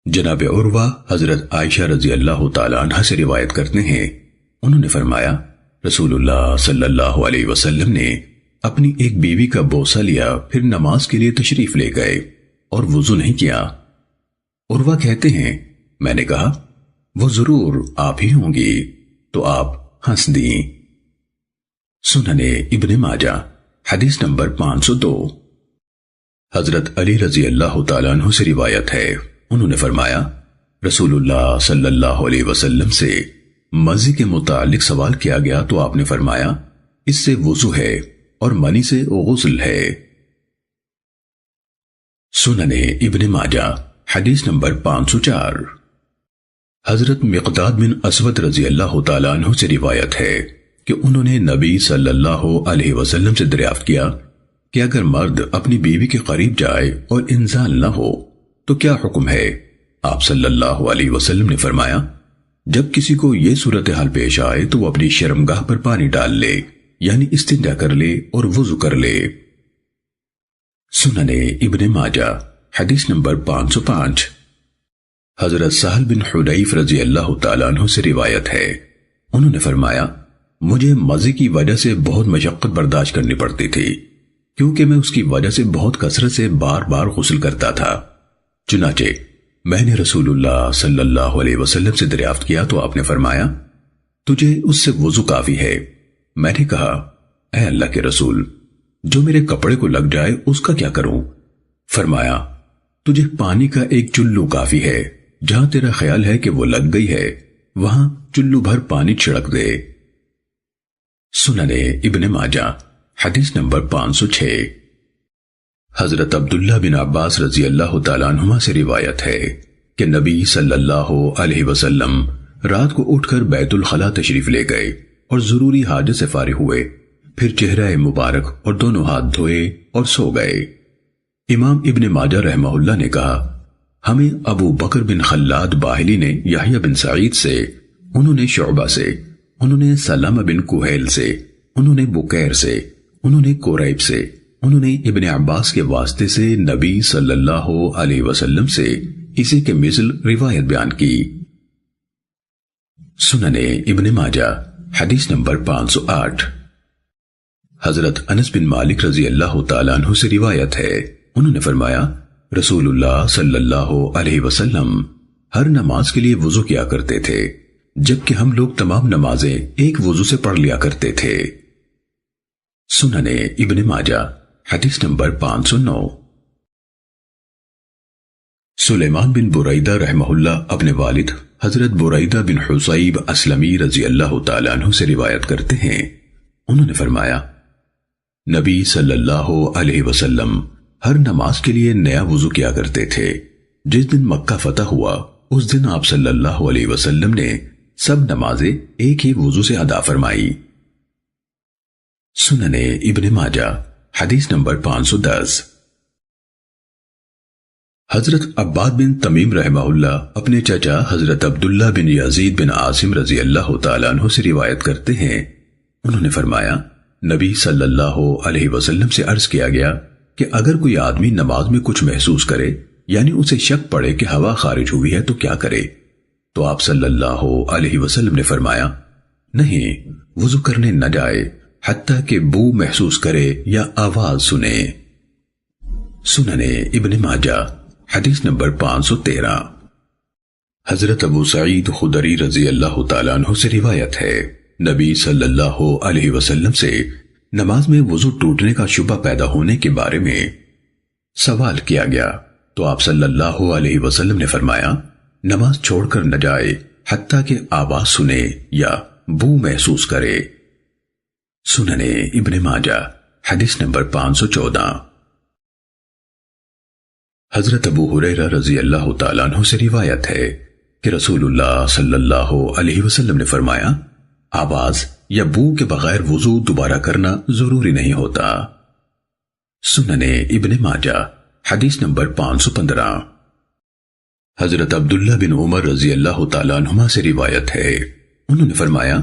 جناب عروہ حضرت عائشہ رضی اللہ تعالیٰ عنہ سے روایت کرتے ہیں، انہوں نے فرمایا رسول اللہ صلی اللہ علیہ وسلم نے اپنی ایک بیوی کا بوسہ لیا، پھر نماز کے لیے تشریف لے گئے اور وضو نہیں کیا۔ عروہ کہتے ہیں میں نے کہا وہ ضرور آپ ہی ہوں گی، تو آپ ہنس دیں۔ سننے ابن ماجہ حدیث نمبر 502۔ حضرت علی رضی اللہ تعالیٰ عنہ سے روایت ہے، انہوں نے فرمایا رسول اللہ صلی اللہ علیہ وسلم سے مزی کے متعلق سوال کیا گیا تو آپ نے فرمایا اس سے وضو ہے اور منی سے غسل ہے۔ سننے ابن ماجہ حدیث نمبر 504۔ حضرت مقداد بن اسود رضی اللہ تعالیٰ عنہ سے روایت ہے کہ انہوں نے نبی صلی اللہ علیہ وسلم سے دریافت کیا کہ اگر مرد اپنی بیوی کے قریب جائے اور انزال نہ ہو تو کیا حکم ہے؟ آپ صلی اللہ علیہ وسلم نے فرمایا جب کسی کو یہ صورتحال پیش آئے تو وہ اپنی شرمگاہ پر پانی ڈال لے، یعنی استنجا کر لے اور وضو کر لے۔ سننے ابن ماجہ حدیث نمبر 505۔ حضرت سہل بن حنیف رضی اللہ تعالیٰ عنہ سے روایت ہے، انہوں نے فرمایا مجھے مزی کی وجہ سے بہت مشقت برداشت کرنی پڑتی تھی، کیونکہ میں اس کی وجہ سے بہت کثرت سے بار بار غسل کرتا تھا۔ چنانچہ میں نے رسول اللہ صلی اللہ علیہ وسلم سے دریافت کیا تو آپ نے فرمایا تجھے اس سے وضو کافی ہے۔ میں نے کہا اے اللہ کے رسول، جو میرے کپڑے کو لگ جائے اس کا کیا کروں؟ فرمایا تجھے پانی کا ایک چلو کافی ہے، جہاں تیرا خیال ہے کہ وہ لگ گئی ہے وہاں چلو بھر پانی چھڑک دے۔ سننے ابن ماجہ حدیث نمبر 506۔ حضرت عبداللہ بن عباس رضی اللہ تعالیٰ عنہما سے روایت ہے کہ نبی صلی اللہ علیہ وسلم رات کو اٹھ کر بیت الخلاء تشریف لے گئے اور ضروری حاجت سے فارغ ہوئے، پھر چہرہ مبارک اور دونوں ہاتھ دھوئے اور سو گئے۔ امام ابن ماجہ رحمہ اللہ نے کہا ہمیں ابو بکر بن خلاد باہلی نے یحییٰ بن سعید سے، انہوں نے شعبہ سے، انہوں نے سلمہ بن کہیل سے، انہوں نے بکیر سے، انہوں نے قریب سے، انہوں نے ابن عباس کے واسطے سے نبی صلی اللہ علیہ وسلم سے اسی کے مثل روایت بیان کی۔ سننے ابن ماجہ حدیث نمبر 508۔ حضرت انس بن مالک رضی اللہ تعالیٰ عنہ سے روایت ہے، انہوں نے فرمایا رسول اللہ صلی اللہ علیہ وسلم ہر نماز کے لیے وضو کیا کرتے تھے، جبکہ ہم لوگ تمام نمازیں ایک وضو سے پڑھ لیا کرتے تھے۔ سننے ابن ماجہ حدیث نمبر 509۔ سلیمان بن بریدہ رحمہ اللہ اپنے والد حضرت بریدہ بن حصیب اسلمی رضی اللہ تعالیٰ عنہ سے روایت کرتے ہیں، انہوں نے فرمایا نبی صلی اللہ علیہ وسلم ہر نماز کے لیے نیا وضو کیا کرتے تھے۔ جس دن مکہ فتح ہوا اس دن آپ صلی اللہ علیہ وسلم نے سب نمازیں ایک ہی وضو سے ادا فرمائی۔ سننے ابن ماجہ حدیث نمبر 510۔ حضرت عباد بن تمیم رحمہ اللہ اپنے چچا حضرت عبداللہ بن یزید بن عاصم رضی اللہ تعالیٰ عنہ سے روایت کرتے ہیں، انہوں نے فرمایا نبی صلی اللہ علیہ وسلم سے عرض کیا گیا کہ اگر کوئی آدمی نماز میں کچھ محسوس کرے، یعنی اسے شک پڑے کہ ہوا خارج ہوئی ہے تو کیا کرے؟ تو آپ صلی اللہ علیہ وسلم نے فرمایا نہیں، وضو کرنے نہ جائے حتیٰ کہ بو محسوس کرے یا آواز سنے۔ سننے ابن ماجہ حدیث نمبر 513۔ حضرت ابو سعید خدری رضی اللہ تعالیٰ عنہ سے روایت ہے، نبی صلی اللہ علیہ وسلم سے نماز میں وضو ٹوٹنے کا شبہ پیدا ہونے کے بارے میں سوال کیا گیا تو آپ صلی اللہ علیہ وسلم نے فرمایا نماز چھوڑ کر نہ جائے حتیٰ کہ آواز سنے یا بو محسوس کرے۔ سننے ابن ماجہ حدیث نمبر 514۔ حضرت ابو ہریرہ رضی اللہ تعالیٰ عنہ سے روایت ہے کہ رسول اللہ صلی اللہ علیہ وسلم نے فرمایا آواز یا بو کے بغیر وضو دوبارہ کرنا ضروری نہیں ہوتا۔ سننے ابن ماجہ حدیث نمبر 515۔ حضرت عبداللہ بن عمر رضی اللہ تعالیٰ عنہما سے روایت ہے، انہوں نے فرمایا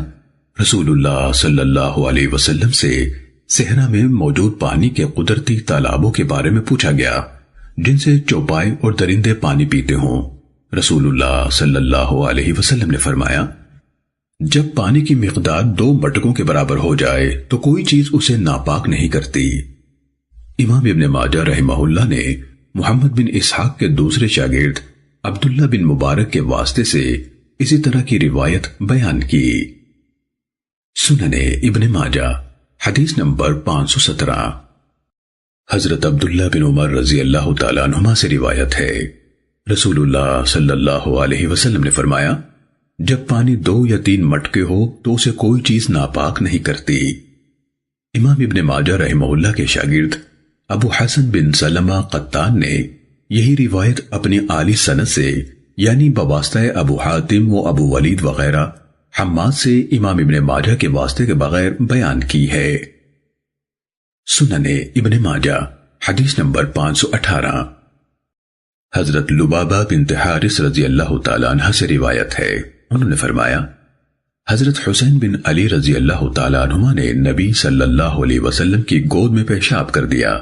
رسول اللہ صلی اللہ علیہ وسلم سے صحرا میں موجود پانی کے قدرتی تالابوں کے بارے میں پوچھا گیا جن سے چوپائے اور درندے پانی پیتے ہوں، رسول اللہ صلی اللہ علیہ وسلم نے فرمایا، جب پانی کی مقدار 2 بٹکوں کے برابر ہو جائے تو کوئی چیز اسے ناپاک نہیں کرتی۔ امام ابن ماجہ رحمہ اللہ نے محمد بن اسحاق کے دوسرے شاگرد عبداللہ بن مبارک کے واسطے سے اسی طرح کی روایت بیان کی۔ سنن ابن ماجہ حدیث نمبر 517۔ حضرت عبداللہ بن عمر رضی اللہ تعالیٰ عنہما سے روایت ہے، رسول اللہ صلی اللہ علیہ وسلم نے فرمایا، جب پانی 2 یا 3 مٹکے ہو تو اسے کوئی چیز ناپاک نہیں کرتی۔ امام ابن ماجہ رحمہ اللہ کے شاگرد ابو حسن بن سلمہ قطان نے یہی روایت اپنی عالی سند سے یعنی بواسطہ ابو حاتم و ابو ولید وغیرہ حماد سے امام ابن ماجہ کے واسطے کے بغیر بیان کی ہے۔ سنن ابن ماجہ حدیث نمبر 518۔ حضرت لبابہ بنت حارث رضی اللہ تعالیٰ عنہ سے روایت ہے، انہوں نے فرمایا، حضرت حسین بن علی رضی اللہ تعالیٰ عنہما نے نبی صلی اللہ علیہ وسلم کی گود میں پیشاب کر دیا۔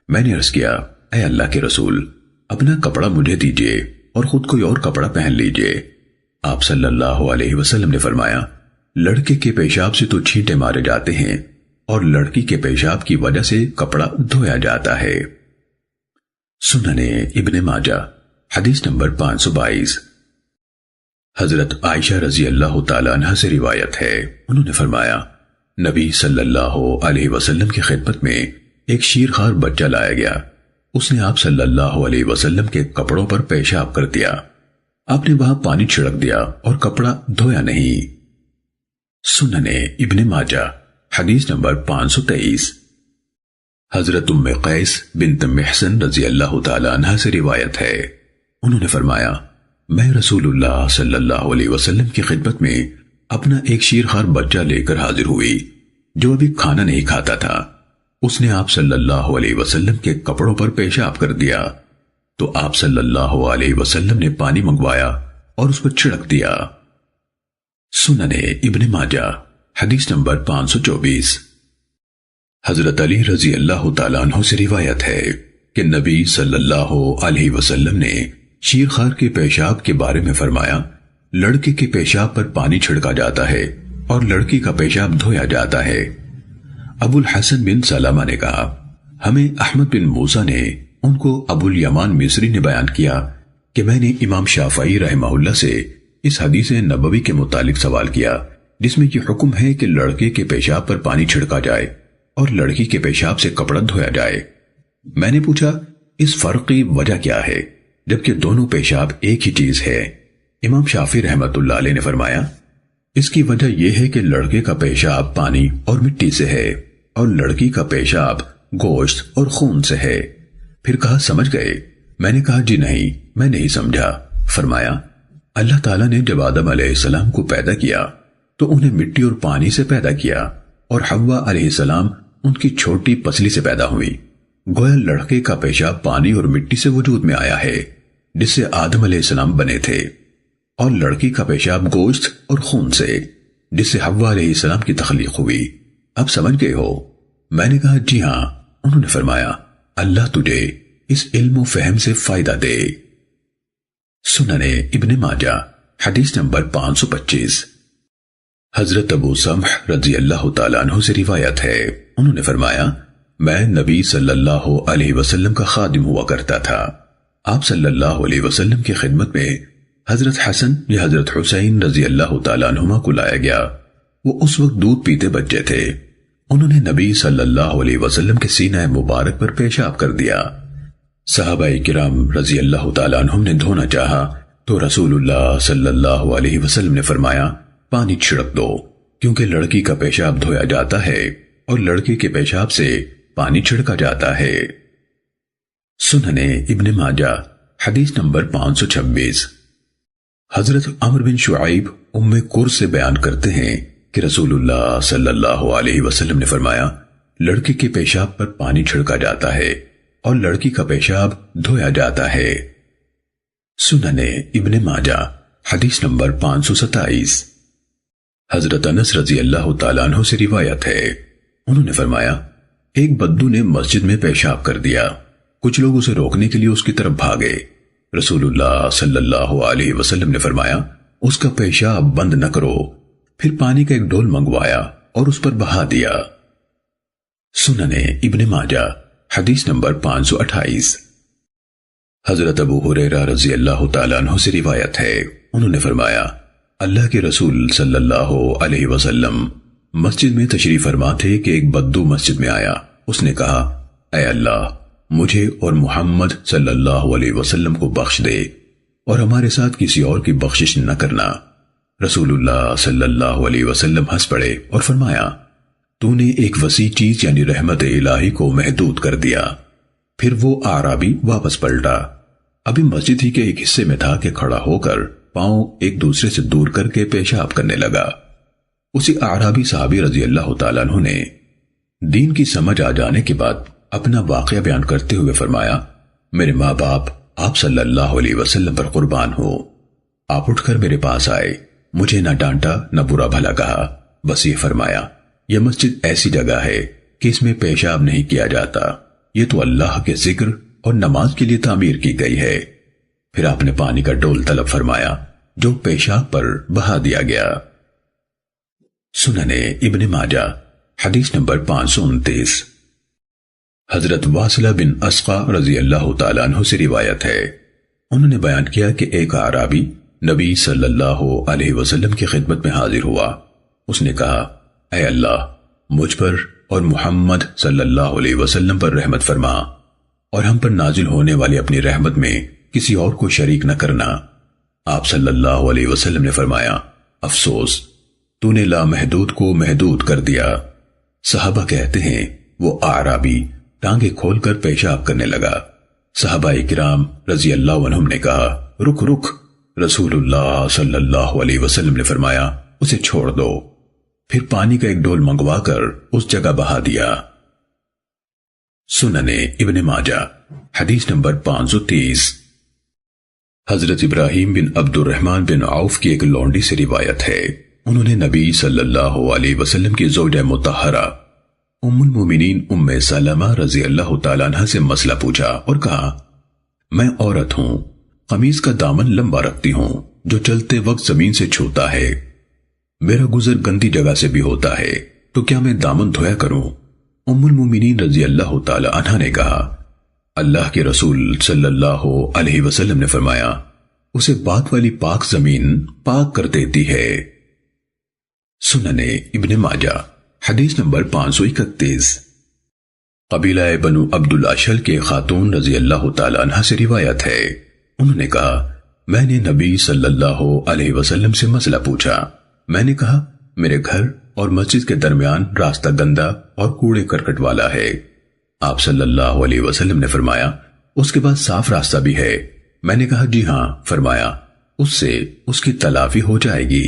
میں نے عرض کیا، اے اللہ کے رسول، اپنا کپڑا مجھے دیجئے اور خود کوئی اور کپڑا پہن لیجئے۔ آپ صلی اللہ علیہ وسلم نے فرمایا، لڑکے کے پیشاب سے تو چھینٹے مارے جاتے ہیں اور لڑکی کے پیشاب کی وجہ سے کپڑا دھویا جاتا ہے۔ سنن ابن ماجہ حدیث نمبر 522۔ حضرت عائشہ رضی اللہ تعالیٰ عنہ سے روایت ہے، انہوں نے فرمایا، نبی صلی اللہ علیہ وسلم کی خدمت میں ایک شیرخوار بچہ لایا گیا۔ اس نے آپ صلی اللہ علیہ وسلم کے کپڑوں پر پیشاب کر دیا۔ آپ نے وہاں پانی چھڑک دیا اور کپڑا دھویا نہیں۔ سنن ابن ماجہ حدیث نمبر 523۔ حضرت ام قیس بنت محسن رضی اللہ تعالیٰ عنہ سے روایت ہے، انہوں نے فرمایا، میں رسول اللہ صلی اللہ علیہ وسلم کی خدمت میں اپنا ایک شیرخوار بچہ لے کر حاضر ہوئی جو ابھی کھانا نہیں کھاتا تھا۔ اس نے آپ صلی اللہ علیہ وسلم کے کپڑوں پر پیشاب کر دیا تو آپ صلی اللہ علیہ وسلم نے پانی منگوایا اور اس پر چھڑک دیا۔ سنن ابن ماجہ حدیث نمبر 524۔ حضرت علی رضی اللہ تعالیٰ عنہ سے روایت ہے کہ نبی صلی اللہ علیہ وسلم نے شیرخوار کے پیشاب کے بارے میں فرمایا، لڑکے کے پیشاب پر پانی چھڑکا جاتا ہے اور لڑکی کا پیشاب دھویا جاتا ہے۔ ابو الحسن بن سلمہ نے کہا، ہمیں احمد بن موسیٰ نے ان کو ابو الیمان مصری نے بیان کیا کہ میں نے امام شافعی رحمہ اللہ سے اس حدیث نبوی کے متعلق سوال کیا جس میں یہ حکم ہے کہ لڑکے کے پیشاب پر پانی چھڑکا جائے اور لڑکی کے پیشاب سے کپڑا دھویا جائے۔ میں نے پوچھا، اس فرق کی وجہ کیا ہے جبکہ دونوں پیشاب ایک ہی چیز ہے؟ امام شافعی رحمۃ اللہ علیہ نے فرمایا، اس کی وجہ یہ ہے کہ لڑکے کا پیشاب پانی اور مٹی سے ہے اور لڑکی کا پیشاب گوشت اور خون سے ہے۔ پھر کہا، سمجھ گئے؟ میں نے کہا، جی نہیں، میں نہیں سمجھا۔ فرمایا، اللہ تعالیٰ نے جب آدم علیہ السلام کو پیدا کیا تو انہیں مٹی اور پانی سے پیدا کیا اور حوا علیہ السلام ان کی چھوٹی پسلی سے پیدا ہوئی۔ گویا لڑکے کا پیشاب پانی اور مٹی سے وجود میں آیا ہے جس سے آدم علیہ السلام بنے تھے، اور لڑکی کا پیشاب گوشت اور خون سے جس سے حوا علیہ السلام کی تخلیق ہوئی۔ اب سمجھ گئے ہو؟ میں نے کہا، جی ہاں۔ انہوں نے فرمایا، اللہ تجھے اس علم و فہم سے فائدہ دے۔ سنن ابن ماجہ حدیث نمبر 525۔ حضرت ابو سمح رضی اللہ تعالیٰ عنہ سے روایت ہے، انہوں نے فرمایا، میں نبی صلی اللہ علیہ وسلم کا خادم ہوا کرتا تھا۔ آپ صلی اللہ علیہ وسلم کی خدمت میں حضرت حسن یا حضرت حسین رضی اللہ تعالیٰ عنہما کو لایا گیا۔ وہ اس وقت دودھ پیتے بچے تھے۔ انہوں نے نبی صلی اللہ علیہ وسلم کے سینہ مبارک پر پیشاب کر دیا۔ صحابہ کرام رضی اللہ تعالیٰ عنہم نے دھونا چاہا تو رسول اللہ صلی اللہ علیہ وسلم نے فرمایا، پانی چھڑک دو، کیونکہ لڑکی کا پیشاب دھویا جاتا ہے اور لڑکے کے پیشاب سے پانی چھڑکا جاتا ہے۔ سنن ابن ماجہ حدیث نمبر 526۔ حضرت عمرو بن شعیب ام قرظ سے بیان کرتے ہیں کہ رسول اللہ صلی اللہ علیہ وسلم نے فرمایا، لڑکی کے پیشاب پر پانی چھڑکا جاتا ہے اور لڑکی کا پیشاب دھویا جاتا ہے۔ سنن ابن ماجہ حدیث نمبر 527۔ حضرت انس رضی اللہ تعالیٰ عنہ سے روایت ہے، انہوں نے فرمایا، ایک بدو نے مسجد میں پیشاب کر دیا۔ کچھ لوگ اسے روکنے کے لیے اس کی طرف بھاگے۔ رسول اللہ صلی اللہ علیہ وسلم نے فرمایا اس کا پیشاب بند نہ کرو، پھر پانی کا ایک ڈول منگوایا اور اس پر بہا دیا۔ سننے ابن ماجہ حدیث نمبر 528۔ حضرت ابو ہریرہ رضی اللہ تعالیٰ عنہ سے روایت ہے، انہوں نے فرمایا اللہ کے رسول صلی اللہ علیہ وسلم مسجد میں تشریف فرما تھے کہ ایک بدو مسجد میں آیا۔ اس نے کہا اے اللہ مجھے اور محمد صلی اللہ علیہ وسلم کو بخش دے اور ہمارے ساتھ کسی اور کی بخشش نہ کرنا۔ رسول اللہ صلی اللہ علیہ وسلم ہنس پڑے اور فرمایا تو نے ایک وسیع چیز یعنی رحمت الہی کو محدود کر دیا۔ پھر وہ اعرابی واپس پلٹا، ابھی مسجد ہی کے ایک حصے میں تھا کہ کھڑا ہو کر پاؤں ایک دوسرے سے دور کر کے پیشاب کرنے لگا۔ اسی اعرابی صحابی رضی اللہ تعالیٰ عنہ نے دین کی سمجھ آ جانے کے بعد اپنا واقعہ بیان کرتے ہوئے فرمایا میرے ماں باپ آپ صلی اللہ علیہ وسلم پر قربان ہو، آپ اٹھ کر میرے پاس آئے، مجھے نہ ڈانٹا نہ برا بھلا کہا، بس یہ فرمایا یہ مسجد ایسی جگہ ہے کہ اس میں پیشاب نہیں کیا جاتا، یہ تو اللہ کے ذکر اور نماز کے لیے تعمیر کی گئی ہے۔ پھر آپ نے پانی کا ڈول طلب فرمایا جو پیشاب پر بہا دیا گیا۔ سننے ابن ماجہ حدیث نمبر 529۔ حضرت واصلہ بن اسقا رضی اللہ تعالیٰ عنہ سے روایت ہے، انہوں نے بیان کیا کہ ایک اعرابی نبی صلی اللہ علیہ وسلم کی خدمت میں حاضر ہوا۔ اس نے کہا اے اللہ مجھ پر اور محمد صلی اللہ علیہ وسلم پر رحمت فرما اور ہم پر نازل ہونے والی اپنی رحمت میں کسی اور کو شریک نہ کرنا۔ آپ صلی اللہ علیہ وسلم نے فرمایا افسوس تو نے لامحدود کو محدود کر دیا۔ صحابہ کہتے ہیں وہ اعرابی ٹانگیں کھول کر پیشاب کرنے لگا۔ صحابہ کرام رضی اللہ عنہم نے کہا رک رک، رسول اللہ صلی اللہ علیہ وسلم نے فرمایا اسے چھوڑ دو، پھر پانی کا ایک ڈول منگوا کر اس جگہ بہا دیا۔ سننے ابن ماجہ حدیث نمبر 530۔ حضرت ابراہیم بن عبد الرحمن بن عوف کی ایک لونڈی سے روایت ہے، انہوں نے نبی صلی اللہ علیہ وسلم کی زوجہ مطہرہ ام المومنین ام سلمہ رضی اللہ تعالیٰ عنہ سے مسئلہ پوچھا اور کہا میں عورت ہوں، قمیص کا دامن لمبا رکھتی ہوں جو چلتے وقت زمین سے چھوتا ہے، میرا گزر گندی جگہ سے بھی ہوتا ہے تو کیا میں دامن دھویا کروں؟ ام المومنین رضی اللہ تعالیٰ عنہ نے کہا اللہ کے رسول صلی اللہ علیہ وسلم نے فرمایا اسے بات والی پاک زمین پاک کر دیتی ہے۔ سننے ابن ماجہ حدیث نمبر 531۔ قبیلہ بنو عبد الاشل کے خاتون رضی اللہ تعالیٰ عنہ سے روایت ہے، انہوں نے کہا میں نے نبی صلی اللہ علیہ وسلم سے مسئلہ پوچھا، میں نے کہا میرے گھر اور مسجد کے درمیان راستہ گندا اور کوڑے کرکٹ والا ہے۔ آپ صلی اللہ علیہ وسلم نے فرمایا اس کے بعد صاف راستہ بھی ہے؟ میں نے کہا جی ہاں۔ فرمایا اس سے اس کی تلافی ہو جائے گی۔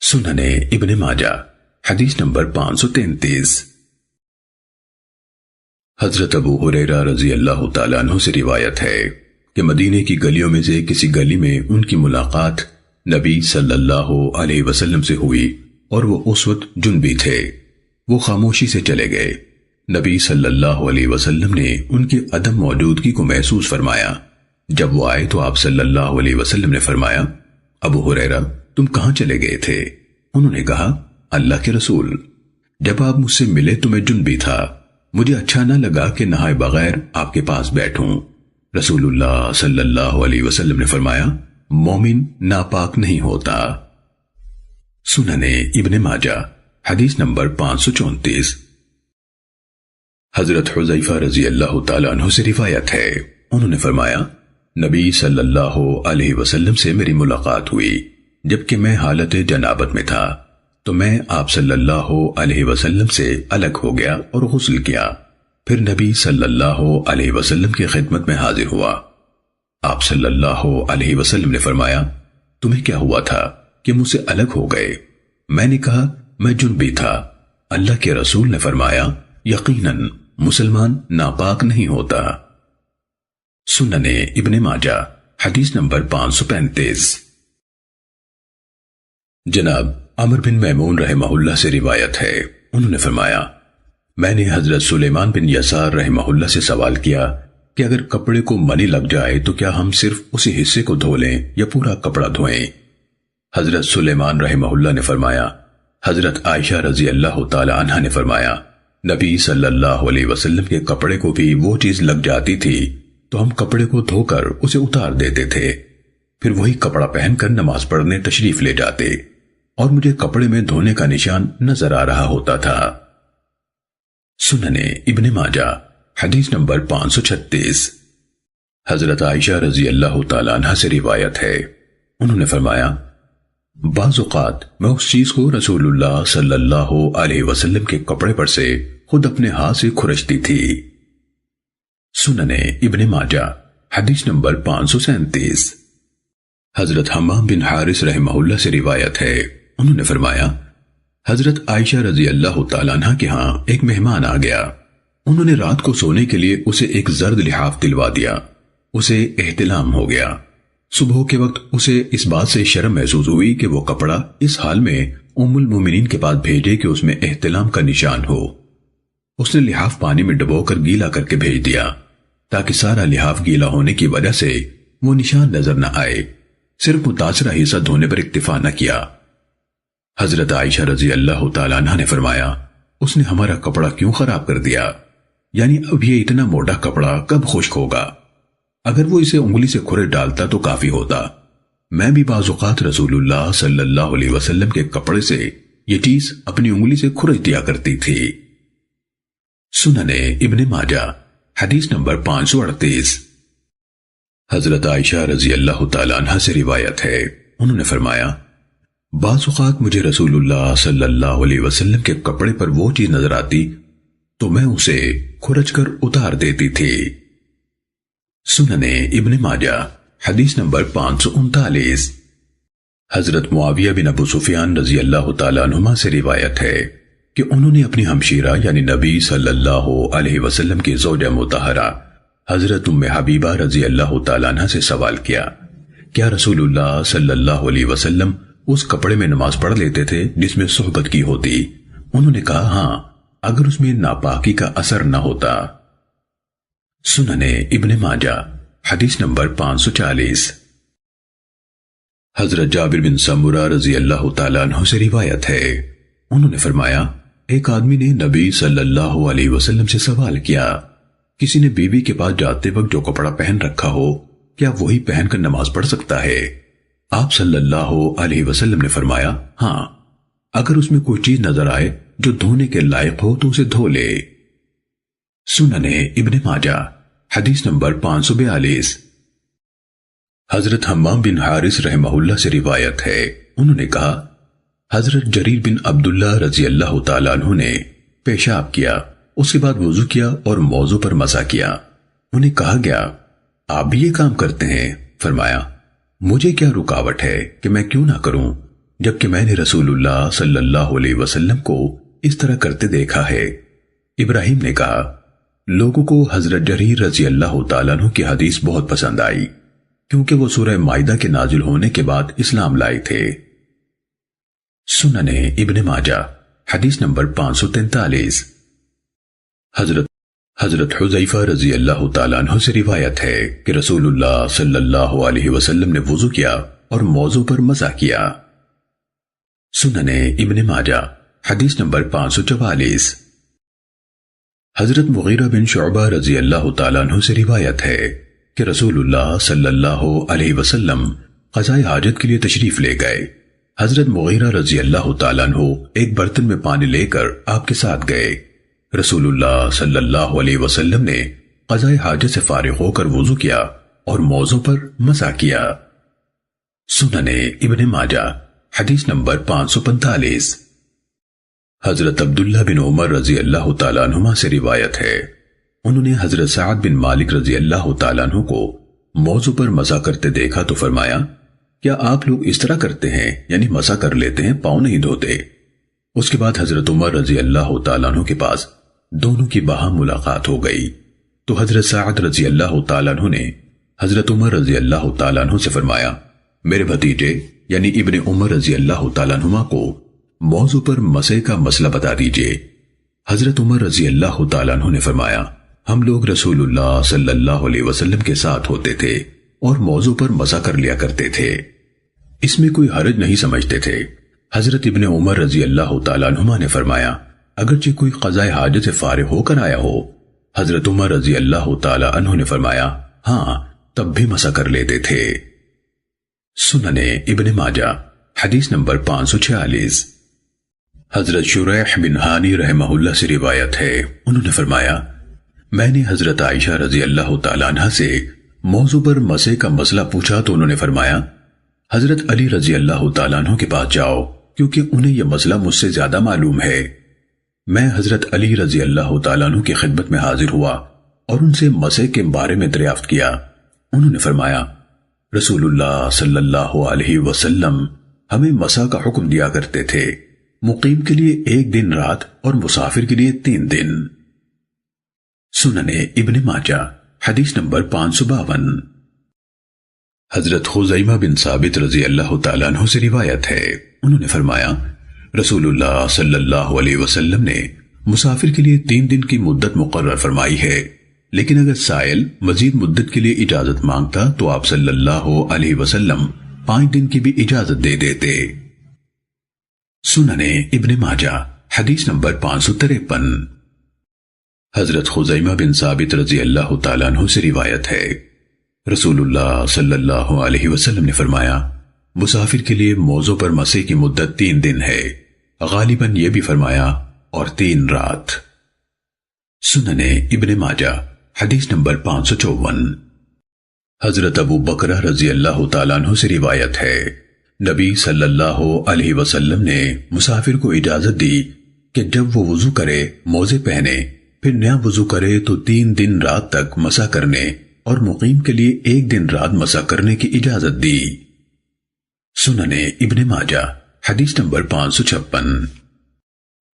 سننے ابن ماجہ حدیث نمبر 533۔ حضرت ابو ہریرہ رضی اللہ تعالیٰ عنہ سے روایت ہے کہ مدینے کی گلیوں میں سے کسی گلی میں ان کی ملاقات نبی صلی اللہ علیہ وسلم سے ہوئی اور وہ اس وقت جنبی تھے۔ وہ خاموشی سے چلے گئے۔ نبی صلی اللہ علیہ وسلم نے ان کی عدم موجودگی کو محسوس فرمایا۔ جب وہ آئے تو آپ صلی اللہ علیہ وسلم نے فرمایا ابو ہریرہ تم کہاں چلے گئے تھے؟ انہوں نے کہا اللہ کے رسول جب آپ مجھ سے ملے تو میں جنبی تھا، مجھے اچھا نہ لگا کہ نہائے بغیر آپ کے پاس بیٹھوں۔ رسول اللہ صلی اللہ علیہ وسلم نے فرمایا مومن ناپاک نہیں ہوتا۔ سننے ابن ماجہ حدیث نمبر 534۔ حضرت حذیفہ رضی اللہ تعالیٰ عنہ سے روایت ہے، انہوں نے فرمایا نبی صلی اللہ علیہ وسلم سے میری ملاقات ہوئی جبکہ میں حالت جنابت میں تھا، تو میں آپ صلی اللہ علیہ وسلم سے الگ ہو گیا اور غسل کیا، پھر نبی صلی اللہ علیہ وسلم کی خدمت میں حاضر ہوا۔ آپ صلی اللہ علیہ وسلم نے فرمایا تمہیں کیا ہوا تھا کہ مجھ سے الگ ہو گئے؟ میں نے کہا میں جنبی تھا۔ اللہ کے رسول نے فرمایا یقیناً مسلمان ناپاک نہیں ہوتا۔ سننے ابن ماجہ حدیث نمبر 535۔ جناب عمر بن میمون رحمہ اللہ سے روایت ہے، انہوں نے فرمایا میں نے حضرت سلیمان بن یسار رحمہ اللہ سے سوال کیا کہ اگر کپڑے کو منی لگ جائے تو کیا ہم صرف اسی حصے کو دھو لیں یا پورا کپڑا دھوئیں؟ حضرت سلیمان رحمہ اللہ نے فرمایا، حضرت عائشہ رضی اللہ تعالی عنہ نے فرمایا، نبی صلی اللہ علیہ وسلم کے کپڑے کو بھی وہ چیز لگ جاتی تھی تو ہم کپڑے کو دھو کر اسے اتار دیتے تھے، پھر وہی کپڑا پہن کر نماز پڑھنے تشریف لے جاتے، اور مجھے کپڑے میں دھونے کا نشان نظر آ رہا ہوتا تھا۔ سننے ابن ماجہ حدیث نمبر 536۔ حضرت عائشہ رضی اللہ تعالیٰ عنہ سے روایت ہے، انہوں نے فرمایا، بعض اوقات میں اس چیز کو رسول اللہ صلی اللہ علیہ وسلم کے کپڑے پر سے خود اپنے ہاتھ سے کھرچتی تھی۔ سننے ابن ماجہ حدیث نمبر 537۔ حضرت حمام بن حارث رحمہ اللہ سے روایت ہے، انہوں نے فرمایا، حضرت عائشہ رضی اللہ تعالیٰ عنہ کے ہاں ایک مہمان آ گیا، انہوں نے رات کو سونے کے لیے اسے ایک زرد لحاف دلوا دیا، اسے احتلام ہو گیا۔ صبح کے وقت اسے اس بات سے شرم محسوس ہوئی کہ وہ کپڑا اس حال میں ام المومنین کے پاس بھیجے کہ اس میں احتلام کا نشان ہو۔ اس نے لحاف پانی میں ڈبو کر گیلا کر کے بھیج دیا تاکہ سارا لحاف گیلا ہونے کی وجہ سے وہ نشان نظر نہ آئے، صرف متاثرہ حصہ دھونے پر اکتفا نہ کیا۔ حضرت عائشہ رضی اللہ تعالیٰ عنہ نے فرمایا، اس نے ہمارا کپڑا کیوں خراب کر دیا؟ یعنی اب یہ اتنا موٹا کپڑا کب خشک ہوگا؟ اگر وہ اسے انگلی سے کھرچ ڈالتا تو کافی ہوتا۔ میں بھی بعض اوقات رسول اللہ صلی اللہ علیہ وسلم کے کپڑے سے یہ چیز اپنی انگلی سے کھرچ دیا کرتی تھی۔ سننے ابن ماجہ حدیث نمبر 538۔ حضرت عائشہ رضی اللہ تعالیٰ عنہ سے روایت ہے، انہوں نے فرمایا، بعض اوقات مجھے رسول اللہ صلی اللہ علیہ وسلم کے کپڑے پر وہ چیز نظر آتی تو میں اسے کھرچ کر اتار دیتی تھی۔ سننے ابن ماجہ حدیث نمبر 539۔ حضرت معاویہ بن ابو سفیان رضی اللہ تعالیٰ عنہما سے روایت ہے کہ انہوں نے اپنی ہمشیرہ یعنی نبی صلی اللہ علیہ وسلم کی زوجہ مطہرہ حضرت ام حبیبہ رضی اللہ تعالیٰ عنہ سے سوال کیا، کیا رسول اللہ صلی اللہ علیہ وسلم اس کپڑے میں نماز پڑھ لیتے تھے جس میں صحبت کی ہوتی؟ انہوں نے کہا، ہاں، اگر اس میں ناپاکی کا اثر نہ ہوتا۔ سننے ابن ماجہ حدیث نمبر 540۔ حضرت جابر بن سمرہ رضی اللہ تعالیٰ عنہ سے روایت ہے، انہوں نے فرمایا، ایک آدمی نے نبی صلی اللہ علیہ وسلم سے سوال کیا، کسی نے بیوی کے پاس جاتے وقت جو کپڑا پہن رکھا ہو کیا وہی پہن کر نماز پڑھ سکتا ہے؟ آپ صلی اللہ علیہ وسلم نے فرمایا، ہاں، اگر اس میں کوئی چیز نظر آئے جو دھونے کے لائق ہو تو اسے دھو لے۔ سننے ابن ماجہ حدیث نمبر 542۔ حضرت حمام بن حارث رحمہ اللہ سے روایت ہے، انہوں نے کہا، حضرت جریر بن عبداللہ رضی اللہ تعالیٰ عنہ نے پیشاب کیا، اس کے بعد وضو کیا اور موضوع پر مسح کیا۔ انہیں کہا گیا، آپ بھی یہ کام کرتے ہیں؟ فرمایا، مجھے کیا رکاوٹ ہے کہ میں کیوں نہ کروں، جبکہ میں نے رسول اللہ صلی اللہ علیہ وسلم کو اس طرح کرتے دیکھا ہے۔ ابراہیم نے کہا، لوگوں کو حضرت جریر رضی اللہ تعالیٰ عنہ کی حدیث بہت پسند آئی کیونکہ وہ سورہ مائدہ کے نازل ہونے کے بعد اسلام لائے تھے۔ سننے ابن ماجہ حدیث نمبر 543۔ حضرت حذیفہ رضی اللہ تعالیٰ عنہ سے روایت ہے کہ رسول اللہ صلی اللہ علیہ وسلم نے وضو کیا اور موضوع پر مسح کیا۔ سننے ابن ماجہ حدیث نمبر 544۔ حضرت مغیرہ بن شعبہ رضی اللہ تعالیٰ عنہ سے روایت ہے کہ رسول اللہ صلی اللہ علیہ وسلم قضاء حاجت کے لیے تشریف لے گئے۔ حضرت مغیرہ رضی اللہ تعالیٰ عنہ ایک برتن میں پانی لے کر آپ کے ساتھ گئے۔ رسول اللہ صلی اللہ علیہ وسلم نے قضاء حاجت سے فارغ ہو کر وضو کیا اور موضوع پر مسح کیا۔ سننے ابن ماجہ حدیث نمبر 545۔ حضرت عبداللہ بن عمر رضی اللہ تعالیٰ عنہما سے روایت ہے، انہوں نے حضرت سعد بن مالک رضی اللہ تعالیٰ عنہ کو موضوع پر مسح کرتے دیکھا تو فرمایا، کیا آپ لوگ اس طرح کرتے ہیں، یعنی مسح کر لیتے ہیں، پاؤں نہیں دھوتے؟ اس کے بعد حضرت عمر رضی اللہ تعالیٰ عنہ کے پاس دونوں کی باہم ملاقات ہو گئی تو حضرت سعد رضی اللہ تعالیٰ عنہ نے حضرت عمر رضی اللہ تعالیٰ عنہ سے فرمایا، میرے بھتیجے یعنی ابن عمر رضی اللہ تعالیٰ عنہ کو موضوع پر مسح کا مسئلہ بتا دیجئے۔ حضرت عمر رضی اللہ تعالیٰ عنہ نے فرمایا، ہم لوگ رسول اللہ صلی اللہ علیہ وسلم کے ساتھ ہوتے تھے اور موضوع پر مزہ کر لیا کرتے تھے، اس میں کوئی حرج نہیں سمجھتے تھے۔ حضرت ابن عمر رضی اللہ تعالیٰ عنہما نے فرمایا اگرچہ کوئی قضائے حاجت سے فارغ ہو کر آیا ہو۔ حضرت عمر رضی اللہ تعالیٰ عنہ نے فرمایا ہاں تب بھی مسا کر لیتے تھے۔ سننے ابن ماجہ حدیث نمبر 546۔ حضرت شریح بن ہانی رحمہ اللہ سے روایت ہے، انہوں نے فرمایا میں نے حضرت عائشہ رضی اللہ تعالیٰ عنہ سے موضوع پر مسح کا مسئلہ پوچھا تو انہوں نے فرمایا حضرت علی رضی اللہ تعالیٰ عنہ کے پاس جاؤ کیونکہ انہیں یہ مسئلہ مجھ سے زیادہ معلوم ہے۔ میں حضرت علی رضی اللہ تعالیٰ عنہ کی خدمت میں حاضر ہوا اور ان سے مسح کے بارے میں دریافت کیا۔ انہوں نے فرمایا رسول اللہ صلی اللہ علیہ وسلم ہمیں مسح کا حکم دیا کرتے تھے، مقیم کے لیے 1 دن رات اور مسافر کے لیے 3 دن۔ سننے ابن ماجہ حدیث نمبر 552۔ حضرت خزیمہ بن ثابت رضی اللہ تعالیٰ عنہ سے روایت ہے، انہوں نے فرمایا رسول اللہ صلی اللہ علیہ وسلم نے مسافر کے لیے 3 دن کی مدت مقرر فرمائی ہے، لیکن اگر سائل مزید مدت کے لیے اجازت مانگتا تو آپ صلی اللہ علیہ وسلم 5 دن کی بھی اجازت دے دیتے۔ سننے ابن ماجہ حدیث نمبر 553۔ حضرت خزیمہ بن ثابت رضی اللہ تعالیٰ عنہ سے روایت ہے، رسول اللہ صلی اللہ علیہ وسلم نے فرمایا مسافر کے لیے موضوع پر مسح کی مدت 3 دن ہے، غالباً یہ بھی فرمایا اور 3 رات۔ سننے ابن ماجہ حدیث نمبر 554۔ حضرت ابو بکرہ رضی اللہ تعالیٰ عنہ سے روایت ہے، نبی صلی اللہ علیہ وسلم نے مسافر کو اجازت دی کہ جب وہ وضو کرے موزے پہنے پھر نیا وضو کرے تو 3 دن رات تک مسح کرنے اور مقیم کے لیے 1 دن رات مسح کرنے کی اجازت دی۔ سننے ابن ماجہ حدیث نمبر 556۔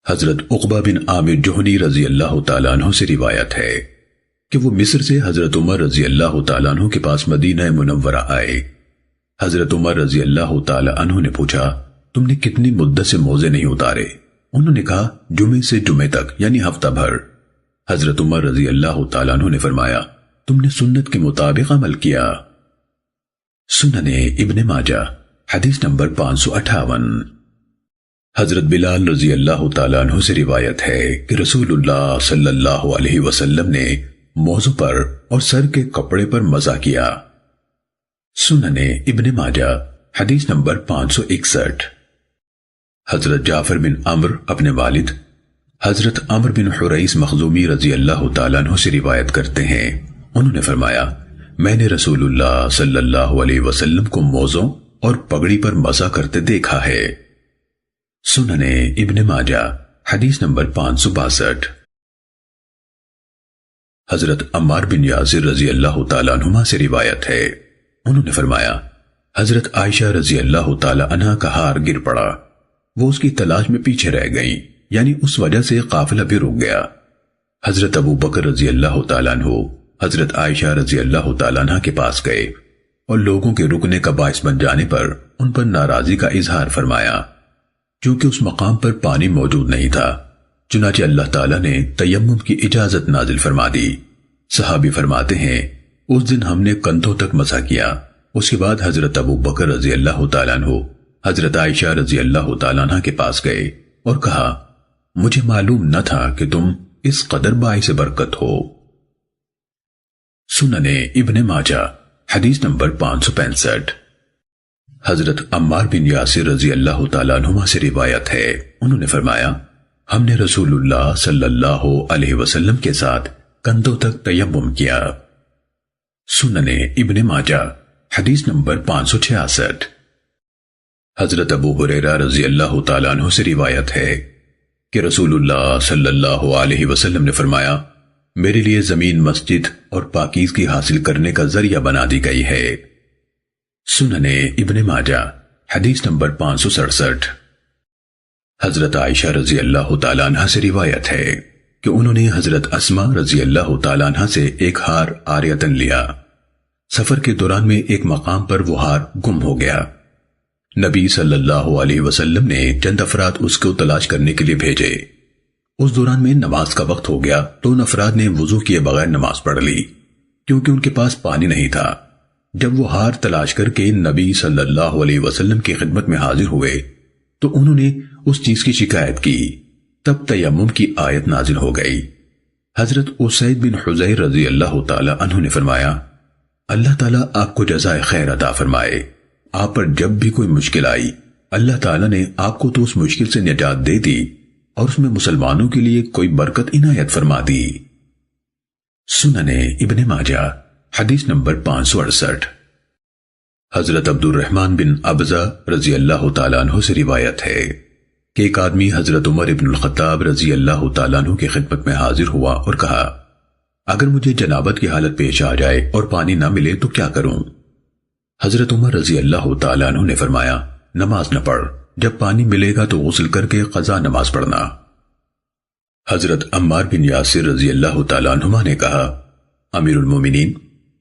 حضرت عقبہ بن عامر جوہنی رضی اللہ تعالیٰ عنہ سے روایت ہے کہ وہ مصر سے حضرت عمر رضی اللہ تعالیٰ عنہ کے پاس مدینہ منورہ آئے۔ حضرت عمر رضی اللہ تعالیٰ عنہ نے پوچھا تم نے کتنی مدت سے موزے نہیں اتارے؟ انہوں نے کہا جمعے سے جمعے تک یعنی ہفتہ بھر۔ حضرت عمر رضی اللہ تعالیٰ عنہ نے فرمایا تم نے سنت کے مطابق عمل کیا۔ سننے ابن ماجہ حدیث نمبر 558۔ حضرت بلال رضی اللہ تعالیٰ عنہ سے روایت ہے کہ رسول اللہ صلی اللہ علیہ وسلم نے موضوع پر اور سر کے کپڑے پر مسح کیا۔ سننے ابن ماجہ حدیث نمبر 561۔ حضرت جعفر بن عمرو اپنے والد حضرت عمرو بن حریث مخزومی رضی اللہ تعالیٰ عنہ سے روایت کرتے ہیں، انہوں نے فرمایا میں نے رسول اللہ صلی اللہ علیہ وسلم کو موزوں اور پگڑی پر مسح کرتے دیکھا ہے۔ سننے ابن ماجہ حدیث نمبر 562۔ حضرت عمار بن یاسر رضی اللہ تعالیٰ عنہما سے روایت ہے، انہوں نے فرمایا حضرت عائشہ رضی اللہ تعالیٰ عنہ کا ہار گر پڑا، وہ اس کی تلاش میں پیچھے رہ گئیں، یعنی اس وجہ سے قافلہ بھی رک گیا۔ حضرت ابو بکر رضی اللہ تعالیٰ عنہ حضرت عائشہ رضی اللہ تعالیٰ عنہ کے پاس گئے اور لوگوں کے رکنے کا باعث بن جانے پر ان پر ناراضی کا اظہار فرمایا، چونکہ اس مقام پر پانی موجود نہیں تھا۔ چنانچہ اللہ تعالیٰ نے تیمم کی اجازت نازل فرما دی۔ صحابی فرماتے ہیں اس دن ہم نے کندھوں تک مسح کیا۔ اس کے بعد حضرت ابو بکر رضی اللہ تعالیٰ عنہ حضرت عائشہ رضی اللہ تعالیٰ عنہ کے پاس گئے اور کہا مجھے معلوم نہ تھا کہ تم اس قدر باعث برکت ہو۔ سننے ابن ماجہ حدیث نمبر 565۔ حضرت عمار بن یاسر رضی اللہ تعالیٰ عنہما سے روایت ہے، انہوں نے فرمایا ہم نے رسول اللہ صلی اللہ علیہ وسلم کے ساتھ کندھوں تک تیمم کیا۔ سننے ابن ماجہ حدیث نمبر 566۔ حضرت ابو ہریرہ رضی اللہ تعالیٰ عنہ سے روایت ہے کہ رسول اللہ صلی اللہ علیہ وسلم نے فرمایا میرے لیے زمین مسجد اور پاکیزگی حاصل کرنے کا ذریعہ بنا دی گئی ہے۔ سننے ابن ماجہ حدیث نمبر 567۔ حضرت عائشہ رضی اللہ تعالیٰ عنہ سے روایت ہے کہ انہوں نے حضرت اسماء رضی اللہ تعالیٰ عنہ سے ایک ہار عاریتاً لیا۔ سفر کے دوران میں ایک مقام پر وہ ہار گم ہو گیا۔ نبی صلی اللہ علیہ وسلم نے چند افراد اس کو تلاش کرنے کے لیے بھیجے۔ اس دوران میں نماز کا وقت ہو گیا تو ان افراد نے وضو کیے بغیر نماز پڑھ لی کیونکہ ان کے پاس پانی نہیں تھا۔ جب وہ ہار تلاش کر کے نبی صلی اللہ علیہ وسلم کی خدمت میں حاضر ہوئے تو انہوں نے اس چیز کی شکایت کی، تب تیمم کی آیت نازل ہو گئی۔ حضرت اسید بن حضیر رضی اللہ تعالی عنہ نے فرمایا، اللہ تعالیٰ آپ کو جزائے خیر عطا فرمائے، آپ پر جب بھی کوئی مشکل آئی اللہ تعالیٰ نے آپ کو تو اس مشکل سے نجات دے دی اور اس میں مسلمانوں کے لیے کوئی برکت عنایت فرما دی۔ سنن ابن ماجہ حدیث نمبر 568۔ حضرت عبد الرحمن بن ابزہ رضی اللہ تعالیٰ عنہ سے روایت ہے کہ ایک آدمی حضرت عمر ابن الخطاب رضی اللہ تعالیٰ عنہ کی خدمت میں حاضر ہوا اور کہا، اگر مجھے جنابت کی حالت پیش آ جائے اور پانی نہ ملے تو کیا کروں؟ حضرت عمر رضی اللہ تعالیٰ عنہ نے فرمایا، نماز نہ پڑھ، جب پانی ملے گا تو غسل کر کے قضا نماز پڑھنا۔ حضرت عمار بن یاسر رضی اللہ تعالیٰ عنہما نے کہا، امیر المومنین،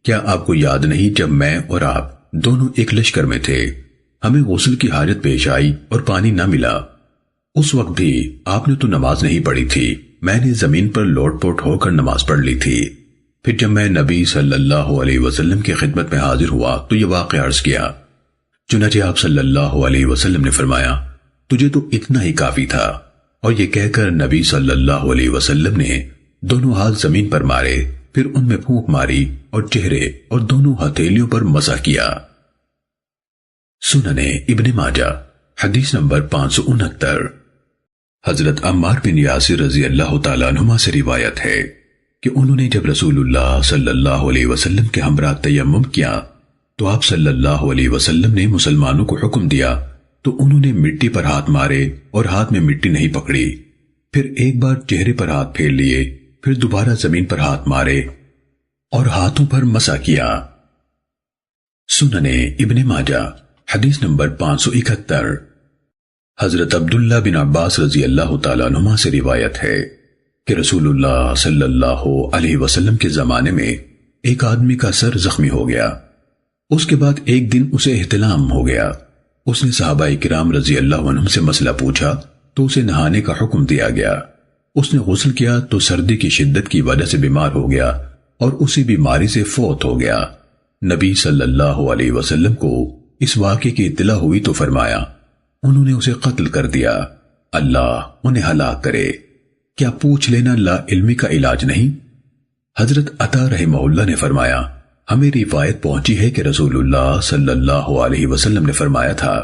کیا آپ کو یاد نہیں جب میں اور آپ دونوں ایک لشکر میں تھے، ہمیں غسل کی حاجت پیش آئی اور پانی نہ ملا، اس وقت بھی آپ نے تو نماز نہیں پڑھی تھی، میں نے زمین پر لوٹ پوٹ ہو کر نماز پڑھ لی تھی۔ پھر جب میں نبی صلی اللہ علیہ وسلم کی خدمت میں حاضر ہوا تو یہ واقعہ عرض کیا، چنانچہ آپ صلی اللہ علیہ وسلم نے فرمایا، تجھے تو اتنا ہی کافی تھا، اور یہ کہہ کر نبی صلی اللہ علیہ وسلم نے دونوں ہاتھ زمین پر مارے، پھر ان میں پھونک ماری اور چہرے اور دونوں ہتھیلیوں پر مسح کیا۔ سنن ابن ماجہ حدیث نمبر 569۔ حضرت عمار بن یاسر رضی اللہ تعالیٰ عنہما سے روایت ہے کہ انہوں نے جب رسول اللہ صلی اللہ علیہ وسلم کے ہمراہ تیمم کیا تو آپ صلی اللہ علیہ وسلم نے مسلمانوں کو حکم دیا تو انہوں نے مٹی پر ہاتھ مارے اور ہاتھ میں مٹی نہیں پکڑی، پھر ایک بار چہرے پر ہاتھ پھیر لیے، پھر دوبارہ زمین پر ہاتھ مارے اور ہاتھوں پر مسح کیا۔ سنن ابن ماجہ حدیث نمبر 571۔ حضرت عبداللہ بن عباس رضی اللہ تعالیٰ عنہما سے روایت ہے کہ رسول اللہ صلی اللہ علیہ وسلم کے زمانے میں ایک آدمی کا سر زخمی ہو گیا، اس کے بعد ایک دن اسے احتلام ہو گیا، اس نے صحابہ کرام رضی اللہ عنہم سے مسئلہ پوچھا تو اسے نہانے کا حکم دیا گیا، اس نے غسل کیا تو سردی کی شدت کی وجہ سے بیمار ہو گیا اور اسی بیماری سے فوت ہو گیا۔ نبی صلی اللہ علیہ وسلم کو اس واقعے کی اطلاع ہوئی تو فرمایا، انہوں نے اسے قتل کر دیا، اللہ انہیں ہلاک کرے، کیا پوچھ لینا لا علمی کا علاج نہیں؟ حضرت عطا رحمہ اللہ نے فرمایا، ہمیں روایت پہنچی ہے کہ رسول اللہ صلی اللہ علیہ وسلم نے فرمایا تھا،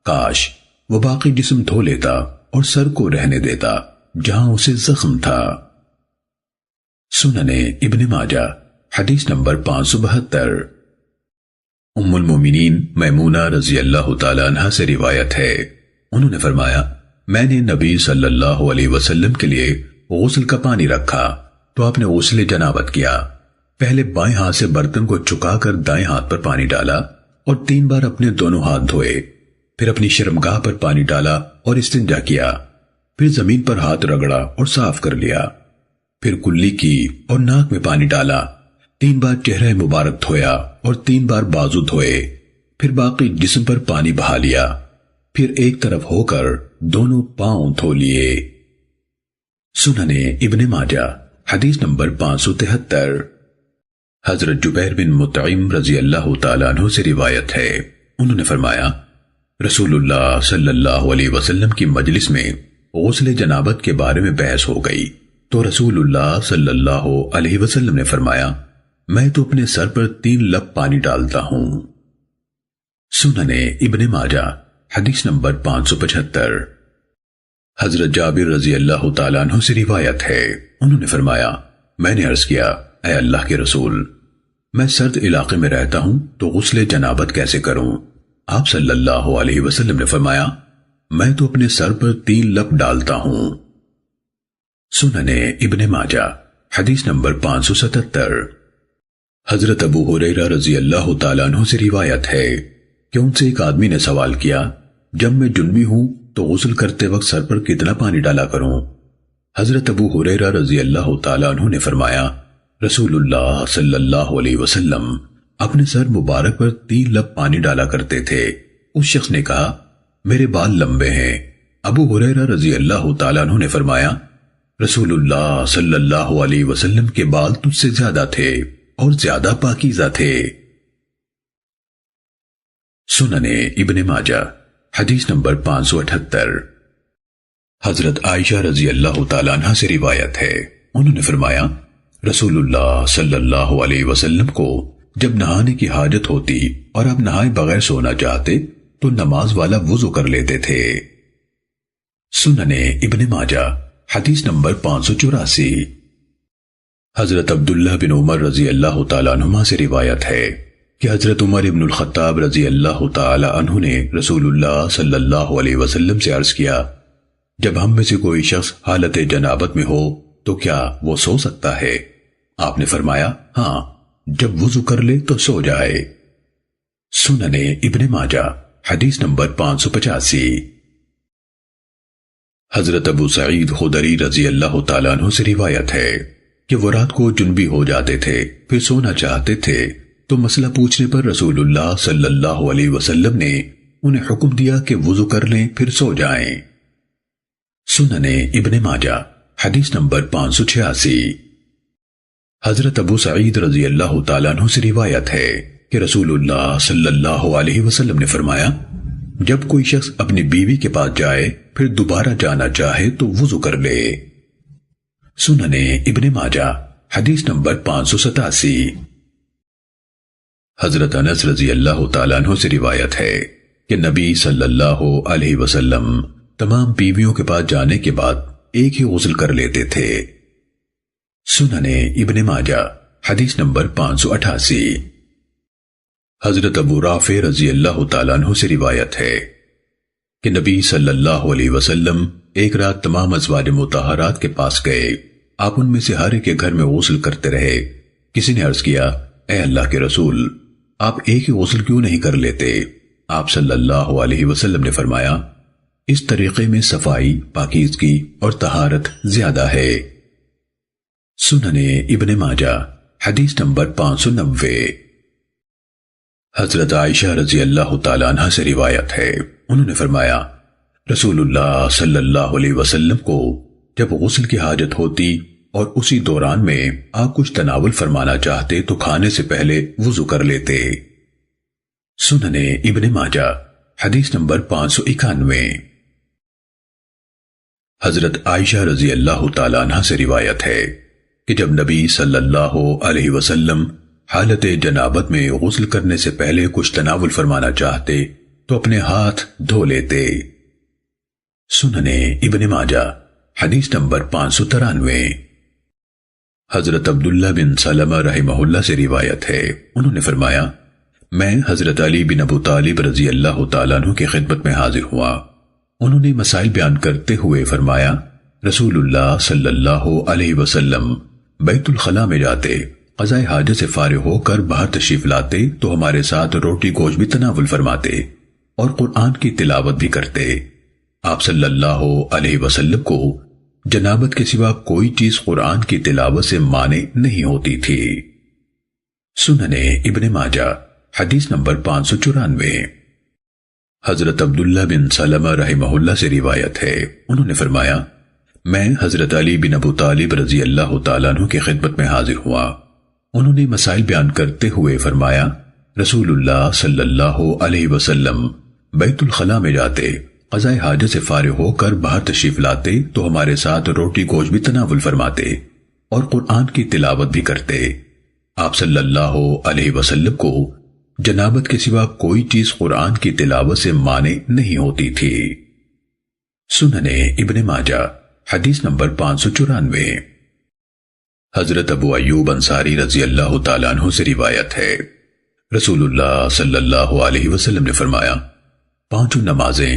کاش وہ باقی جسم دھو لیتا اور سر کو رہنے دیتا جہاں اسے زخم تھا۔ سنن ابن ماجہ حدیث نمبر 572۔ ام المومنین میمونہ رضی اللہ تعالیٰ عنہ سے روایت ہے، انہوں نے فرمایا، میں نے نبی صلی اللہ علیہ وسلم کے لیے غسل کا پانی رکھا تو آپ نے غسل جنابت کیا، پہلے بائیں ہاتھ سے برتن کو چکا کر دائیں ہاتھ پر پانی ڈالا اور 3 بار اپنے دونوں ہاتھ دھوئے، پھر اپنی شرمگاہ پر پانی ڈالا اور استنجا کیا، پھر زمین پر ہاتھ رگڑا اور صاف کر لیا، پھر کلی کی اور ناک میں پانی ڈالا، 3 بار چہرہ مبارک دھویا اور 3 بار بازو دھوئے، پھر باقی جسم پر پانی بہا لیا، پھر ایک طرف ہو کر دونوں پاؤں دھو لیے۔ سنن ابن ماجہ حدیث نمبر 573۔ حضرت جبیر بن مطعم رضی اللہ تعالیٰ عنہ سے روایت ہے، انہوں نے فرمایا، رسول اللہ صلی اللہ علیہ وسلم کی مجلس میں غسل جنابت کے بارے میں بحث ہو گئی تو رسول اللہ صلی اللہ علیہ وسلم نے فرمایا، میں تو اپنے سر پر 3 لب پانی ڈالتا ہوں۔ سنن ابن ماجہ حدیث نمبر 575۔ حضرت جابر رضی اللہ تعالیٰ عنہ سے روایت ہے، انہوں نے فرمایا، میں نے عرض کیا، اے اللہ کے رسول، میں سرد علاقے میں رہتا ہوں تو غسل جنابت کیسے کروں؟ آپ صلی اللہ علیہ وسلم نے فرمایا، میں تو اپنے سر پر 3 لب ڈالتا ہوں۔ سنن ابن ماجہ حدیث نمبر 577۔ حضرت ابو ہریرہ رضی اللہ تعالیٰ عنہ سے روایت ہے کہ ان سے ایک آدمی نے سوال کیا، جب میں جنبی ہوں تو غسل کرتے وقت سر پر کتنا پانی ڈالا کروں؟ حضرت ابو ہریرہ رضی اللہ تعالیٰ عنہ نے فرمایا، رسول اللہ صلی اللہ علیہ وسلم اپنے سر مبارک پر 3 لب پانی ڈالا کرتے تھے۔ اس شخص نے کہا، میرے بال لمبے ہیں۔ ابو ہریرہ رضی اللہ تعالیٰ عنہ نے فرمایا، رسول اللہ صلی اللہ علیہ وسلم کے بال تجھ سے زیادہ تھے اور زیادہ پاکیزہ تھے۔ سنن ابن ماجہ حدیث نمبر 578۔ حضرت عائشہ رضی اللہ تعالیٰ عنہ سے روایت ہے، انہوں نے فرمایا رسول اللہ صلی اللہ علیہ وسلم کو جب نہانے کی حاجت ہوتی اور آپ نہائے بغیر سونا چاہتے تو نماز والا وضو کر لیتے تھے۔ سنن ابن ماجہ حدیث نمبر 584۔ حضرت عبداللہ بن عمر رضی اللہ تعالیٰ عنہما سے روایت ہے کہ حضرت عمر ابن الخطاب رضی اللہ تعالیٰ عنہ نے رسول اللہ صلی اللہ علیہ وسلم سے عرض کیا، جب ہم میں سے کوئی شخص حالت جنابت میں ہو تو کیا وہ سو سکتا ہے؟ آپ نے فرمایا ہاں، جب وضو کر لے تو سو جائے۔ سنن ابن ماجہ حدیث نمبر 585۔ حضرت ابو سعید خدری رضی اللہ تعالیٰ عنہ سے روایت ہے کہ وہ رات کو جنبی ہو جاتے تھے، پھر سونا چاہتے تھے تو مسئلہ پوچھنے پر رسول اللہ صلی اللہ علیہ وسلم نے انہیں حکم دیا کہ وضو کر لیں پھر سو جائیں۔ سنن ابن ماجہ حدیث نمبر 586۔ حضرت ابو سعید رضی اللہ تعالیٰ عنہ سے روایت ہے کہ رسول اللہ صلی اللہ علیہ وسلم نے فرمایا، جب کوئی شخص اپنی بیوی کے پاس جائے پھر دوبارہ جانا چاہے تو وضو کر لے۔ سنن ابن ماجہ حدیث نمبر 587۔ حضرت انس رضی اللہ تعالیٰ عنہ سے روایت ہے کہ نبی صلی اللہ علیہ وسلم تمام بیویوں کے پاس جانے کے بعد ایک ہی غسل کر لیتے تھے۔ سنن ابن ماجہ حدیث نمبر 588۔ حضرت ابو رافع رضی اللہ تعالیٰ عنہ سے روایت ہے کہ نبی صلی اللہ علیہ وسلم ایک رات تمام ازواج مطہرات کے پاس گئے، آپ ان میں سے ہر ایک کے گھر میں غسل کرتے رہے۔ کسی نے عرض کیا، اے اللہ کے رسول، آپ ایک ہی غسل کیوں نہیں کر لیتے؟ آپ صلی اللہ علیہ وسلم نے فرمایا، اس طریقے میں صفائی، پاکیزگی اور طہارت زیادہ ہے۔ سنن ابن ماجہ حدیث نمبر 590۔ حضرت عائشہ رضی اللہ تعالیٰ عنہ سے روایت ہے، انہوں نے فرمایا رسول اللہ صلی اللہ علیہ وسلم کو جب غسل کی حاجت ہوتی اور اسی دوران میں آپ کچھ تناول فرمانا چاہتے تو کھانے سے پہلے وضو کر لیتے۔ سنن ابن ماجہ حدیث نمبر 591۔ حضرت عائشہ رضی اللہ تعالیٰ عنہ سے روایت ہے کہ جب نبی صلی اللہ علیہ وسلم حالت جنابت میں غسل کرنے سے پہلے کچھ تناول فرمانا چاہتے تو اپنے ہاتھ دھو لیتے۔ سنن ابن ماجہ حدیث نمبر 593۔ حضرت عبداللہ بن سلمہ رحمہ اللہ سے روایت ہے، انہوں نے فرمایا میں حضرت علی بن ابو طالب رضی اللہ تعالیٰ عنہ کی خدمت میں حاضر ہوا۔ انہوں نے مسائل بیان کرتے ہوئے فرمایا رسول اللہ صلی اللہ علیہ وسلم بیت الخلاء میں جاتے، قضاء حاجت سے فارغ ہو کر باہر تشریف لاتے تو ہمارے ساتھ روٹی گوشت بھی تناول فرماتے اور قرآن کی تلاوت بھی کرتے۔ آپ صلی اللہ علیہ وسلم کو جنابت کے سوا کوئی چیز قرآن کی تلاوت سے مانع نہیں ہوتی تھی۔ سنن ابن ماجہ حدیث نمبر 594۔ حضرت عبداللہ بن سلمہ رحمہ اللہ سے روایت ہے، انہوں نے فرمایا میں حضرت علی بن ابو طالب رضی اللہ تعالیٰ عنہ کی خدمت میں حاضر ہوا۔ انہوں نے مسائل بیان کرتے ہوئے فرمایا رسول اللہ صلی اللہ علیہ وسلم بیت الخلاء میں جاتے، قضاء حاجت سے فارغ ہو کر باہر تشریف لاتے تو ہمارے ساتھ روٹی گوشت بھی تناول فرماتے اور قرآن کی تلاوت بھی کرتے۔ آپ صلی اللہ علیہ وسلم کو جنابت کے سوا کوئی چیز قرآن کی تلاوت سے مانع نہیں ہوتی تھی۔ سنن ابن ماجہ حدیث نمبر 594۔ حضرت ابو ایوب انصاری رضی اللہ تعالیٰ عنہ سے روایت ہے، رسول اللہ صلی اللہ علیہ وسلم نے فرمایا 5 نمازیں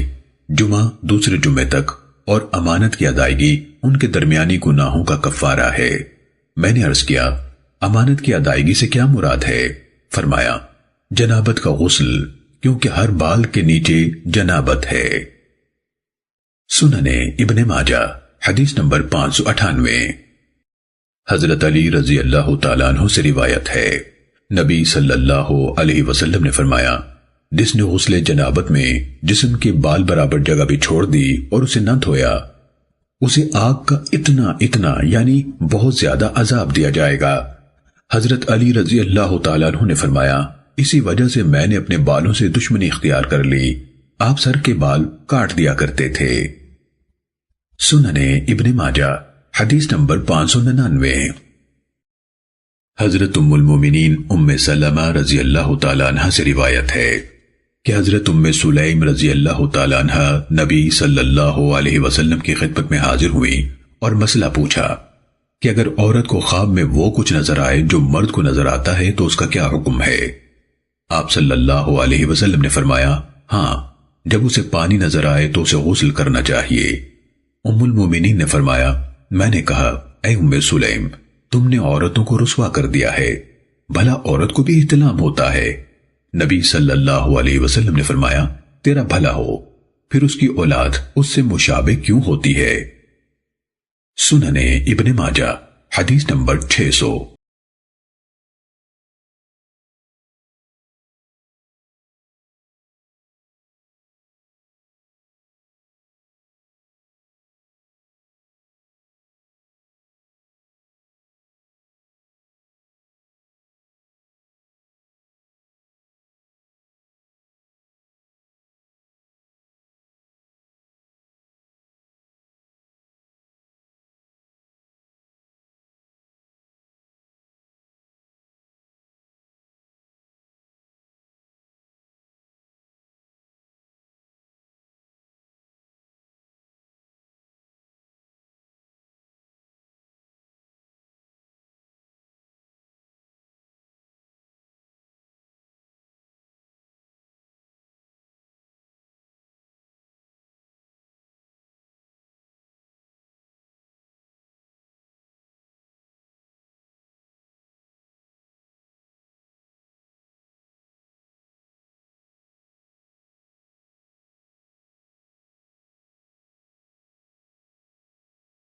جمعہ دوسرے جمعے تک اور امانت کی ادائیگی ان کے درمیانی گناہوں کا کفارہ ہے۔ میں نے عرض کیا امانت کی ادائیگی سے کیا مراد ہے؟ فرمایا جنابت کا غسل، کیونکہ ہر بال کے نیچے جنابت ہے۔ سنن ابن ماجہ حدیث نمبر 598۔ حضرت علی رضی اللہ تعالیٰ عنہ سے روایت ہے، نبی صلی اللہ علیہ وسلم نے فرمایا جس نے غسل جنابت میں جسم کے بال برابر جگہ بھی چھوڑ دی اور اسے نہ دھویا اسے آگ کا اتنا یعنی بہت زیادہ عذاب دیا جائے گا۔ حضرت علی رضی اللہ تعالیٰ عنہ نے فرمایا، اسی وجہ سے میں نے اپنے بالوں سے دشمنی اختیار کر لی۔ آپ سر کے بال کاٹ دیا کرتے تھے۔ سننے ابن ماجہ حدیث نمبر 599۔ حضرت ام المومنین ام سلمہ رضی اللہ تعالیٰ عنہ سے روایت ہے کہ حضرت ام سلیم رضی اللہ تعالیٰ عنہ نبی صلی اللہ علیہ وسلم کی خدمت میں حاضر ہوئی اور مسئلہ پوچھا کہ اگر عورت کو خواب میں وہ کچھ نظر آئے جو مرد کو نظر آتا ہے تو اس کا کیا حکم ہے؟ آپ صلی اللہ علیہ وسلم نے فرمایا، ہاں، جب اسے پانی نظر آئے تو اسے غسل کرنا چاہیے۔ ام المومنین نے فرمایا، میں نے کہا، اے ام سلیم، تم نے عورتوں کو رسوا کر دیا ہے، بھلا عورت کو بھی احتلام ہوتا ہے؟ نبی صلی اللہ علیہ وسلم نے فرمایا، تیرا بھلا ہو، پھر اس کی اولاد اس سے مشابہ کیوں ہوتی ہے؟ سننے ابن ماجہ حدیث نمبر 600۔